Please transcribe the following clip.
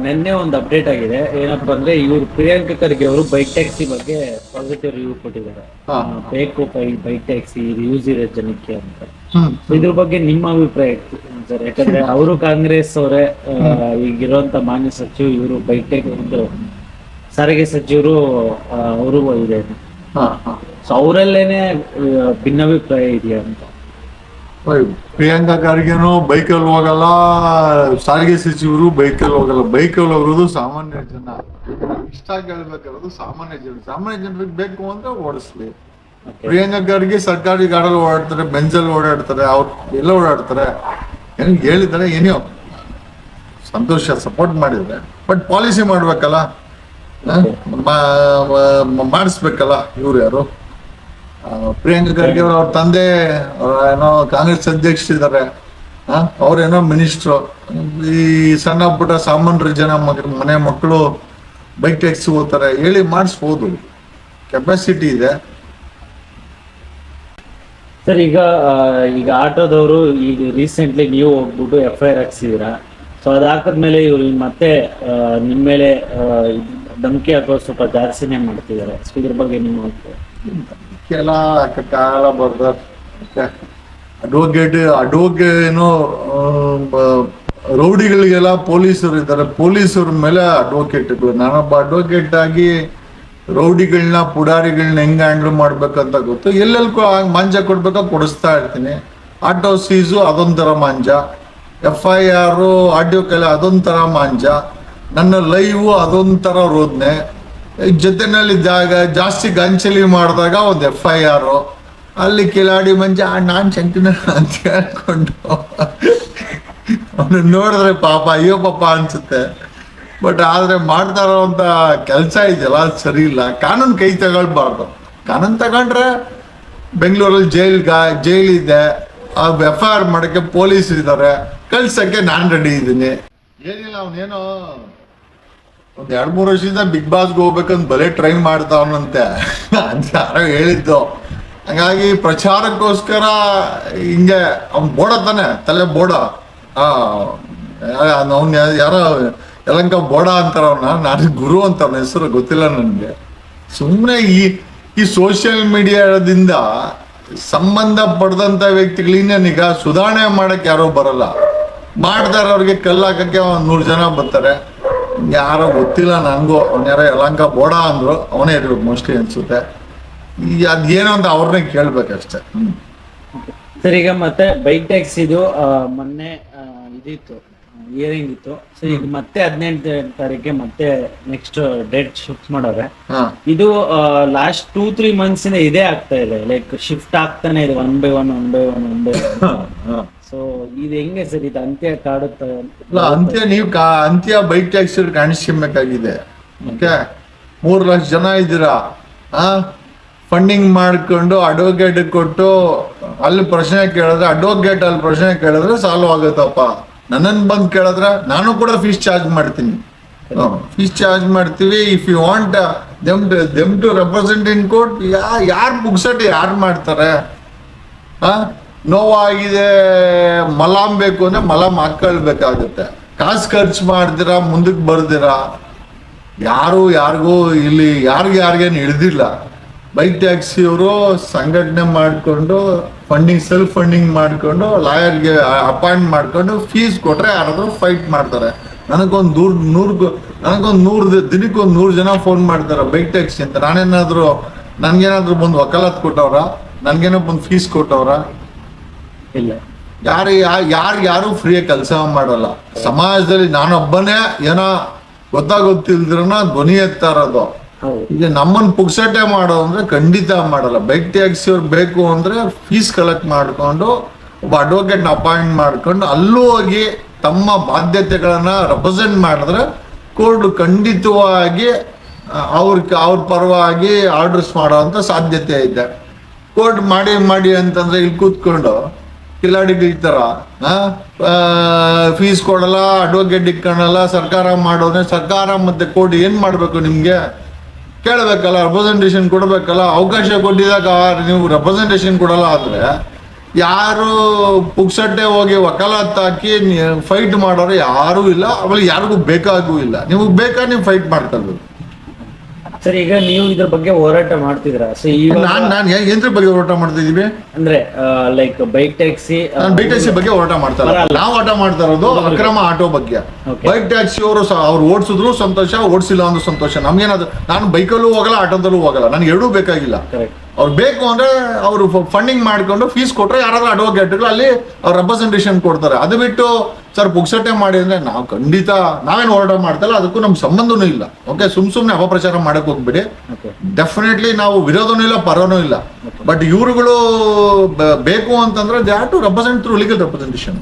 ನಿನ್ನೆ ಒಂದು ಅಪ್ಡೇಟ್ ಆಗಿದೆ. ಏನಪ್ಪಾ ಅಂದ್ರೆ ಇವರು ಪ್ರಿಯಾಂಕ ಖರ್ಗೆ ಅವರು ಬೈಕ್ ಟ್ಯಾಕ್ಸಿ ಬಗ್ಗೆ ಪಾಸಿಟಿವ್ ರಿವ್ಯೂ ಕೊಟ್ಟಿದ್ದಾರೆ. ಬೇಕು ಬೈಕ್ ಟ್ಯಾಕ್ಸಿ ಯೂಸ್ ಇದೆ ಜನಕ್ಕೆ ಅಂತ. ಇದ್ರ ಬಗ್ಗೆ ನಿಮ್ಮ ಅಭಿಪ್ರಾಯ ಸರ್? ಯಾಕಂದ್ರೆ ಅವರು ಕಾಂಗ್ರೆಸ್ ಅವರೇ, ಈಗಿರುವಂತ ಮಾನ್ಯ ಸಚಿವ ಇವರು ಬೈಕ್ ಟ್ಯಾಕ್ಸಿ ಸಾರಿಗೆ ಸಚಿವರು ಅವರು ಇದೆ. ಸೊ ಅವರಲ್ಲೇನೆ ಭಿನ್ನಾಭಿಪ್ರಾಯ ಇದೆಯಾ ಅಂತ. ಪ್ರಿಯಾಂಕಾ ಖರ್ಗೆನೂ ಬೈಕಲ್ಲಿ ಹೋಗಲ್ಲ, ಸಾರಿಗೆ ಸಚಿವರು ಬೈಕಲ್ಲಿ ಹೋಗಲ್ಲ. ಬೈಕಲ್ಲಿ ಹೋಗೋದು ಸಾಮಾನ್ಯ ಜನ. ಇಷ್ಟ ಕೇಳ್ಬೇಕಾರೋದು ಸಾಮಾನ್ಯ ಜನರಿಗೆ ಬೇಕು ಅಂದ್ರೆ ಓಡಿಸ್ಲಿ. ಪ್ರಿಯಾಂಕಾ ಖರ್ಗೆ ಸರ್ಕಾರಿ ಗಾಡಲ್ಲಿ ಓಡಾಡ್ತಾರೆ, ಬೆಂಜಲ್ಲಿ ಓಡಾಡ್ತಾರೆ, ಅವ್ರು ಎಲ್ಲ ಓಡಾಡ್ತಾರೆ. ಏನು ಹೇಳಿದ್ದಾರೆ, ಏನೋ ಸಂತೋಷ, ಸಪೋರ್ಟ್ ಮಾಡಿದ್ರೆ. ಬಟ್ ಪಾಲಿಸಿ ಮಾಡ್ಬೇಕಲ್ಲ, ಮಾಡಿಸ್ಬೇಕಲ್ಲ. ಇವ್ರು ಯಾರು? ಪ್ರಿಯಾಂಕಾ ಖರ್ಗೆ ಅವ್ರ ತಂದೆ ಏನೋ ಕಾಂಗ್ರೆಸ್ ಅಧ್ಯಕ್ಷರಿದ್ದಾರೆ, ಅವ್ರೇನೋ ಮಿನಿಸ್ಟ್ರು. ಈ ಸಣ್ಣ ಪುಟ್ಟ ಸಾಮಾನ್ಯ ಜನ ಮನೆ ಮಕ್ಕಳು ಬೈಕ್ ಟ್ಯಾಕ್ಸಿ ಹೋಗ್ತಾರೆ, ಹೇಳಿ ಮಾಡಿಸ್ಬೋದು, ಕೆಪಾಸಿಟಿ ಇದೆ. ಸರ್ ಈಗ ಆಟೋದವರು ಈಗ ರೀಸೆಂಟ್ಲಿ ನೀವು ಹೋಗ್ಬಿಟ್ಟು FIR ಹಾಕ್ಸಿದೀರಾ. ಸೊ ಅದಾಕದ್ಮೇಲೆ ಇವ್ರು ಮತ್ತೆ ನಿಮ್ಮ ಮೇಲೆ ಧಮಕಿ ಹಾಕೋದು ಸ್ವಲ್ಪ ಜಾಸ್ತಿನೇ ಮಾಡ್ತಿದ್ದಾರೆ. ಸೊ ಇದ್ರ ಬಗ್ಗೆ ನಿಮ್ಮ ಕಾಲ ಬರ್ದ ಅಡ್ವೊಕೇಟ್ ಏನೋ ರೌಡಿಗಳಿಗೆಲ್ಲ ಪೊಲೀಸರು ಇದ್ದಾರೆ, ಪೊಲೀಸರ ಮೇಲೆ ಅಡ್ವೊಕೇಟ್ಗಳು. ನಾನೊಬ್ಬ ಅಡ್ವೊಕೇಟ್ ಆಗಿ ರೌಡಿಗಳನ್ನ ಪುಡಾರಿಗಳನ್ನ ಹೆಂಗ್ ಹ್ಯಾಂಡಲ್ ಮಾಡ್ಬೇಕಂತ ಗೊತ್ತು. ಎಲ್ಲೆಲ್ಲಿ ಮಾಂಜ ಕೊಡ್ಬೇಕೋ ಕೊಡಿಸ್ತಾ ಇರ್ತೀನಿ. ಆಟೋ ಸೀಸು ಅದೊಂಥರ ಮಾಂಜ, FIR ಆಡಿಯೋ ಕಲೆ ಅದೊಂಥರ ಮಾಂಜ, ನನ್ನ ಲೈವ್ ಅದೊಂಥರ ರೋದನೆ. ಜೊತೆನಲ್ಲಿ ಜಾಸ್ತಿ ಗಂಚಲಿ ಮಾಡಿದಾಗ ಒಂದು FIR, ಅಲ್ಲಿ ಕಿಲಾಡಿ ಮಂಜ ನಾನ್ ಶಂಕಿನ ಅಂತ ಹೇಳ್ಕೊಂಡು ಅವನು ನೋಡಿದ್ರೆ ಪಾಪ ಅಯ್ಯೋ ಪಾಪ ಅನ್ಸುತ್ತೆ. ಬಟ್ ಆದ್ರೆ ಮಾಡ್ತಾ ಇರೋಂಥ ಕೆಲಸ ಇದೆಯಲ್ಲ ಅದು ಸರಿ ಇಲ್ಲ. ಕಾನೂನು ಕೈ ತಗೊಳ್ಬಾರ್ದು. ಕಾನೂನು ತಗೊಂಡ್ರೆ ಬೆಂಗಳೂರಲ್ಲಿ ಜೈಲ್ ಇದೆ, FIR ಮಾಡಕ್ಕೆ ಪೊಲೀಸ್ ಇದ್ದಾರೆ, ಕಳ್ಸಕ್ಕೆ ನಾನು ರೆಡಿ ಇದ್ದೀನಿ. ಏನಿಲ್ಲ, ಅವನೇನೋ ಒಂದ್ 2-3 ವರ್ಷದಿಂದ ಬಿಗ್ ಬಾಸ್ಗೆ ಹೋಗ್ಬೇಕಂತ ಬಲೆ ಟ್ರೈ ಮಾಡ್ತಾವನಂತೆ ಅಂತ ಯಾರೋ ಹೇಳಿದ್ದು. ಹಂಗಾಗಿ ಪ್ರಚಾರಕ್ಕೋಸ್ಕರ ಹಿಂಗೆ ಅವ್ನ್ ಬೋಡ ತಾನೆ, ತಲೆ ಬೋಡ. ಅವ್ನ ಯಾರೋ ಯಲಂಕ ಬೋಡ ಅಂತಾರ ಅವ್ನ, ನಾನು ಗುರು ಅಂತ ಅವನ ಹೆಸರು ಗೊತ್ತಿಲ್ಲ ನನಗೆ. ಸುಮ್ಮನೆ ಈ ಸೋಷಿಯಲ್ ಮೀಡಿಯಾದಿಂದ ಸಂಬಂಧ ಪಡೆದಂತ ವ್ಯಕ್ತಿಗಳಿಂದ ಸುಧಾರಣೆ ಮಾಡಕ್ ಯಾರೋ ಬರಲ್ಲ. ಮಾಡ್ತಾರೆ, ಅವ್ರಿಗೆ ಕಲ್ಲಾಕಕ್ಕೆ 100 ಜನ ಬರ್ತಾರೆ. ಯಾರೋ ಗೊತ್ತಿಲ್ಲ ನನಗೂ, ಅವ್ನ ಯಾರೋ ಯಲಂಕ ಬೋಡ ಅಂದ್ರು, ಅವನೇ ಇರ್ಬೇಕು ಮೋಸ್ಟ್ಲಿ ಅನ್ಸುತ್ತೆ. ಅದೇನೋ ಅಂತ ಅವ್ರನ್ನೇ ಕೇಳ್ಬೇಕಷ್ಟೆ. ಸರ್, ಈಗ ಮತ್ತೆ ಬೈಕ್ ಟ್ಯಾಕ್ಸಿದು ಮೊನ್ನೆ ಇದಿತ್ತು, ಹಿಯರಿಂಗ್ ಇತ್ತು. ಸೊ ಈಗ ಮತ್ತೆ 18ನೇ ತಾರೀಕಿಗೆ ಮತ್ತೆ ನೆಕ್ಸ್ಟ್ ಡೇಟ್ ಶಿಫ್ಟ್ ಮಾಡೋರೆ. ಇದು ಲಾಸ್ಟ್ 2-3 ಮಂತ್ಸ್ ಇಂದ ಇದೇ ಆಗ್ತಾ ಇದೆ, ಲೈಕ್ ಶಿಫ್ಟ್ ಆಗ್ತಾನೆ ಇದೆ, 1 by 1. ಸೊ ಇದು ಹೆಂಗೆ ಸರ್, ಇದು ಅಂತ್ಯ ಕಾಡುತ್ತೆ? ಅಂತ್ಯ ಬೈಕ್ ಟ್ಯಾಕ್ಸಿ ಕಾಣಿಸ್ಕೊಬೇಕಾಗಿದೆ. ಓಕೆ, 3 ಲಕ್ಷ ಜನ ಇದ್ದೀರಾ, ಫಂಡಿಂಗ್ ಮಾಡ್ಕೊಂಡು ಅಡ್ವೊಕೇಟ್ ಕೊಟ್ಟು ಅಲ್ಲಿ ಪ್ರಶ್ನೆ ಕೇಳಿದ್ರೆ, ಅಡ್ವೊಕೇಟ್ ಅಲ್ಲಿ ಪ್ರಶ್ನೆ ಕೇಳಿದ್ರೆ ಸಾಲ್ವ್ ಆಗುತ್ತಪ್ಪ. ನನ್ನನ್ನು ಬಂದು ಕೇಳಿದ್ರೆ ನಾನು ಕೂಡ ಫೀಸ್ ಚಾರ್ಜ್ ಮಾಡ್ತೀನಿ, ಫೀಸ್ ಚಾರ್ಜ್ ಮಾಡ್ತೀವಿ. If you want them to represent in court, ಯಾರು ಬುಕ್ಸಟ್ ಯಾರು ಮಾಡ್ತಾರೆ? ನೋವಾಗಿದೆ, ಮಲಾಮ್ ಬೇಕು ಅಂದ್ರೆ ಮಲಾಮ್ ಹಾಕೊಳ್ಬೇಕಾಗುತ್ತೆ. ಕಾಸು ಖರ್ಚು ಮಾಡ್ದಿರಾ, ಮುಂದಕ್ಕೆ ಬರ್ದಿರಾ, ಯಾರಿಗೂ ಇಲ್ಲಿ ಯಾರಿಗೇನು ಹಿಡ್ದಿಲ್ಲ. ಬೈಕ್ ಟ್ಯಾಕ್ಸಿಯವರು ಸಂಘಟನೆ ಮಾಡಿಕೊಂಡು ಸೆಲ್ಫ್ ಫಂಡಿಂಗ್ ಮಾಡಿಕೊಂಡು ಲಾಯರ್ಗೆ ಅಪಾಯಿಂಟ್ ಮಾಡ್ಕೊಂಡು ಫೀಸ್ ಕೊಟ್ರೆ ಯಾರಾದ್ರೂ ಫೈಟ್ ಮಾಡ್ತಾರೆ. ನನಗೊಂದು 100 ದಿನಕ್ಕೊಂದು 100 ಜನ ಫೋನ್ ಮಾಡ್ತಾರೆ ಬೈಕ್ ಟ್ಯಾಕ್ಸಿ ಅಂತ. ನನ್ಗೇನಾದ್ರೂ ಬಂದು ವಕಾಲತ್ ಕೊಟ್ಟವ್ರ, ನನ್ಗೇನೋ ಬಂದು ಫೀಸ್ ಕೊಟ್ಟವ್ರ? ಇಲ್ಲ. ಯಾರು ಫ್ರೀಯಾಗಿ ಕೆಲಸ ಮಾಡಲ್ಲ ಸಮಾಜದಲ್ಲಿ. ನಾನೊಬ್ಬನೇ ಏನೋ ಗೊತ್ತಿಲ್ದಿರನ ಧ್ವನಿ ಎತ್ತಾ ಇರೋದು. ಈಗ ನಮ್ಮನ್ನ ಪುಕ್ಸಟೆ ಮಾಡೋ ಅಂದ್ರೆ ಖಂಡಿತ ಮಾಡಲ್ಲ. ಬೈಕ್ ಟ್ಯಾಕ್ಸಿ ಅವ್ರು ಬೇಕು ಅಂದ್ರೆ ಫೀಸ್ ಕಲೆಕ್ಟ್ ಮಾಡ್ಕೊಂಡು ಒಬ್ಬ ಅಡ್ವೊಕೇಟ್ನ ಅಪಾಯಿಂಟ್ ಮಾಡ್ಕೊಂಡು ಅಲ್ಲೂ ಹೋಗಿ ತಮ್ಮ ಬಾಧ್ಯತೆಗಳನ್ನ ರೆಪ್ರೆಸೆಂಟ್ ಮಾಡಿದ್ರೆ ಕೋರ್ಟ್ ಖಂಡಿತವಾಗಿ ಅವ್ರ ಪರವಾಗಿ ಆರ್ಡರ್ಸ್ ಮಾಡೋಂಥ ಸಾಧ್ಯತೆ ಇದೆ. ಕೋರ್ಟ್ ಮಾಡಿ ಅಂತಂದ್ರೆ ಇಲ್ಲಿ ಕೂತ್ಕೊಂಡು ಕಿಲಾಡಿಗಳ ಫೀಸ್ ಕೊಡಲ್ಲ, ಅಡ್ವೊಕೇಟ್ ಇಟ್ಕೊಳಲ್ಲ, ಸರ್ಕಾರ ಮಾಡೋದ್ರೆ ಸರ್ಕಾರ ಮತ್ತೆ ಕೋರ್ಟ್ ಏನ್ ಮಾಡ್ಬೇಕು? ನಿಮ್ಗೆ ಕೇಳಬೇಕಲ್ಲ, ರೆಪ್ರೆಸೆಂಟೇಷನ್ ಕೊಡಬೇಕಲ್ಲ. ಅವಕಾಶ ಕೊಟ್ಟಿದಾಗ ನೀವು ರೆಪ್ರೆಸೆಂಟೇಷನ್ ಕೊಡಲ್ಲ ಆದ್ರೆ ಯಾರು ಪುಕ್ಸಟ್ಟೆ ಹೋಗಿ ವಕಾಲತ್ ಹಾಕಿ ಫೈಟ್ ಮಾಡೋರು ಯಾರು ಇಲ್ಲ, ಆಮೇಲೆ ಯಾರಿಗೂ ಬೇಕಾಗೂ ಇಲ್ಲ. ನಿಮಗೆ ಬೇಕಾ ನೀವು ಫೈಟ್ ಮಾಡ್ಕೊಳ್ಬೇಕು. ಸರ್ ಈಗ ನೀವು ಇದ್ರ ಬಗ್ಗೆ ಹೋರಾಟ ಮಾಡ್ತಿದ್ರ? ಸೊ ಈಗ ನಾನು ಏನ್ರ ಬಗ್ಗೆ ಹೋರಾಟ ಮಾಡ್ತಿದೀವಿ ಅಂದ್ರೆ ಲೈಕ್ ಬೈಕ್ ಟ್ಯಾಕ್ಸಿ, ನಾನು ಬೈಕ್ ಟ್ಯಾಕ್ಸಿ ಬಗ್ಗೆ ಹೋರಾಟ ಮಾಡ್ತಾ ಇಲ್ಲ. ನಾವು ಹೋರಾಟ ಮಾಡ್ತಾ ಇರೋದು ಅಕ್ರಮ ಆಟೋ ಬಗ್ಗೆ. ಬೈಕ್ ಟ್ಯಾಕ್ಸಿ ಅವರು ಅವ್ರು ಓಡಿಸಿದ್ರು ಸಂತೋಷ, ಓಡಿಸಿಲ್ಲ ಅಂದ್ರೆ ಸಂತೋಷ. ನಮ್ಗೇನದು, ನಾನು ಬೈಕಲ್ಲೂ ಹೋಗಲ್ಲ ಆಟೋದಲ್ಲೂ ಹೋಗಲ್ಲ, ನನಗೆ ಎರಡೂ ಬೇಕಾಗಿಲ್ಲ. ಅವ್ರು ಬೇಕು ಅಂದ್ರೆ ಅವರು ಫಂಡಿಂಗ್ ಮಾಡ್ಕೊಂಡು ಫೀಸ್ ಕೊಟ್ರೆ ಯಾರಾದ್ರೂ ಅಡ್ವೊಕೇಟ್ಗಳು ಅಲ್ಲಿ ಅವ್ರ ರೆಪ್ರೆಸೆಂಟೇಷನ್ ಕೊಡ್ತಾರೆ. ಅದು ಬಿಟ್ಟು ಸರ್ ಪುಕ್ಸಟ್ಟೆ ಮಾಡಿ ಅಂದ್ರೆ ನಾವು ಖಂಡಿತ ನಾವೇನು ಹೋರಾಟ ಮಾಡ್ತಲ್ಲ, ಅದಕ್ಕೂ ನಮ್ಗೆ ಸಂಬಂಧನೂ ಇಲ್ಲ. ಓಕೆ, ಸುಮ್ನೆ ಅಪಪ್ರಚಾರ ಮಾಡಕ್ ಹೋಗ್ಬಿಡಿ. ಡೆಫಿನೆಟ್ಲಿ ನಾವು ವಿರೋಧನೂ ಇಲ್ಲ, ಪರನೂ ಇಲ್ಲ. ಬಟ್ ಇವ್ರುಗಳು ಬೇಕು ಅಂತಂದ್ರೆ they have to represent through legal representation.